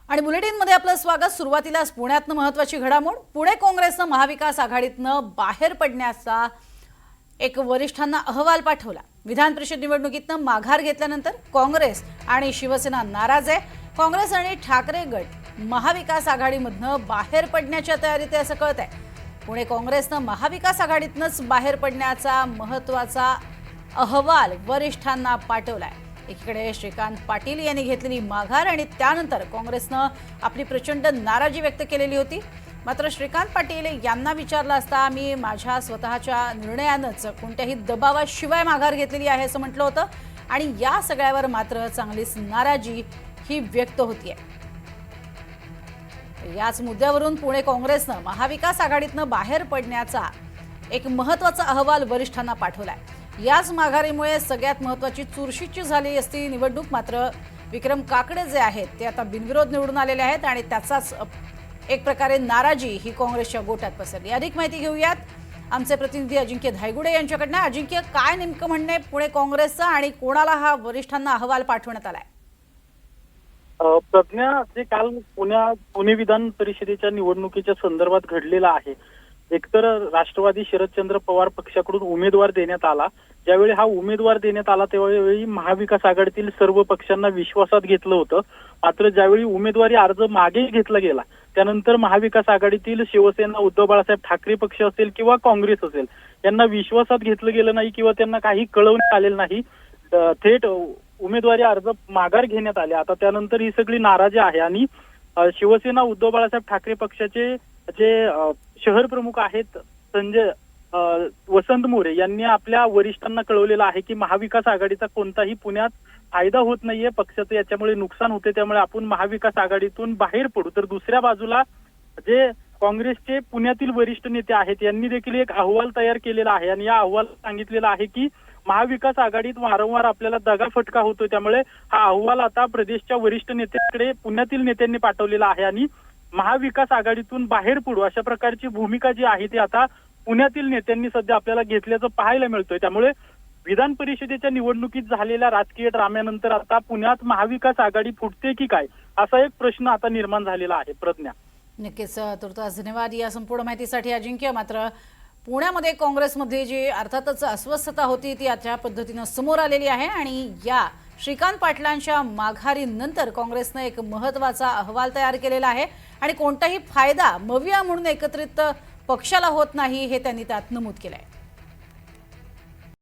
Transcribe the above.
आणि बुलेटिनमध्ये आपलं स्वागत। सुरुवातीलाच पुण्यातनं महत्त्वाची घडामोड। पुणे काँग्रेसनं महाविकास आघाडीतनं बाहेर पडण्याचा एक वरिष्ठांना अहवाल पाठवला। विधान परिषद निवडणुकीतनं माघार घेतल्यानंतर काँग्रेस आणि शिवसेना नाराज आहे। काँग्रेस आणि ठाकरे गट महाविकास आघाडीमधनं बाहेर पडण्याच्या तयारीत आहे असं कळतंय। पुणे काँग्रेसनं महाविकास आघाडीतनंच बाहेर पडण्याचा महत्त्वाचा अहवाल वरिष्ठांना पाठवलाय। एकीकडे श्रीकांत पाटील यांनी घेतलेली माघार आणि त्यानंतर काँग्रेसनं आपली प्रचंड नाराजी व्यक्त केलेली होती। मात्र श्रीकांत पाटील यांना विचारलं असता मी माझ्या स्वतःच्या निर्णयानंच कोणत्याही दबावाशिवाय माघार घेतलेली आहे असं म्हटलं होतं आणि या सगळ्यावर मात्र चांगलीच नाराजी ही व्यक्त होतीये। याच मुद्द्यावरून पुणे काँग्रेसनं महाविकास आघाडीतनं बाहेर पडण्याचा एक महत्त्वाचा अहवाल वरिष्ठांना पाठवलाय। याच माघारीमुळे सगळ्यात महत्त्वाची चुरशीची झाली असती निवडणूक। मात्र विक्रम काकडे जे आहेत ते आता बिनविरोध निवडून आलेले आहेत आणि त्याचाच एक प्रकारे नाराजी ही काँग्रेसच्या गोटात पसरली। अधिक माहिती घेऊयात आमचे प्रतिनिधी अजिंक्य धायगुडे यांच्याकडनं। अजिंक्य, काय नेमकं म्हणणं आहे पुणे काँग्रेसचं आणि कोणाला हा वरिष्ठांना अहवाल पाठवण्यात आलाय? प्रज्ञा, जे काल पुणे विधान परिषदेच्या निवडणुकीच्या संदर्भात घडलेला आहे, एकतर राष्ट्रवादी शरदचंद्र पवार पक्षाकडून उमेदवार देण्यात आला। ज्यावेळी हा उमेदवार देण्यात आला त्यावेळी महाविकास आघाडीतील सर्व पक्षांना विश्वासात घेतलं होतं। मात्र ज्यावेळी उमेदवारी अर्ज मागे घेतला गेला त्यानंतर महाविकास आघाडीतील शिवसेना, उद्धव बाळासाहेब ठाकरे पक्ष असेल किंवा काँग्रेस असेल यांना विश्वासात घेतलं गेलं नाही किंवा त्यांना काही कळवण्यात आलेलं नाही। थेट उमेदवारी अर्ज माघार घेण्यात आले। आता त्यानंतर ही सगळी नाराजी आहे आणि शिवसेना, उद्धव बाळासाहेब ठाकरे पक्षाचे जे शहर प्रमुख आहेत संजय वसंत मोरे यांनी आपल्या वरिष्ठांना कळवलेलं आहे की महाविकास आघाडीचा कोणताही पुण्यात फायदा होत नाहीये, पक्षाचं याच्यामुळे नुकसान होते, त्यामुळे आपण महाविकास आघाडीतून बाहेर पडू। तर दुसऱ्या बाजूला जे काँग्रेसचे पुण्यातील वरिष्ठ नेते आहेत यांनी देखील एक अहवाल तयार केलेला आहे आणि या अहवालात सांगितलेलं आहे की महाविकास आघाडीत वारंवार आपल्याला दगाफटका होतोय, त्यामुळे हा अहवाल आता प्रदेशच्या वरिष्ठ नेत्यांकडे पुण्यातील नेत्यांनी पाठवलेला आहे आणि महाविकास आघाडीतून बाहेर पडू अशा प्रकारची भूमिका जी आहे ती आता पुण्यातील नेत्यांनी सध्या आपल्याला घेतल्याचं पाहायला मिळतोय। त्यामुळे विधान परिषदेच्या निवडणुकीत झालेल्या राजकीय ड्राम्यानंतर आता पुण्यात महाविकास आघाडी फुटते की काय असा एक प्रश्न आता निर्माण झालेला आहे। प्रज्ञा, नक्कीच तुर्तास धन्यवाद या संपूर्ण माहितीसाठी अजिंक्य। मात्र पुण्यामध्ये काँग्रेसमध्ये जी अर्थातच अस्वस्थता होती ती अशा पद्धतीनं समोर आलेली आहे आणि या श्रीकांत पाटलांच्या माघारीनंतर काँग्रेसने एक महत्त्वाचा अहवाल तयार केलेला आहे आणि कोणताही फायदा मविया म्हणून एकत्रित पक्षाला होत नाही हे त्यांनी त्यात नमूद केलंय।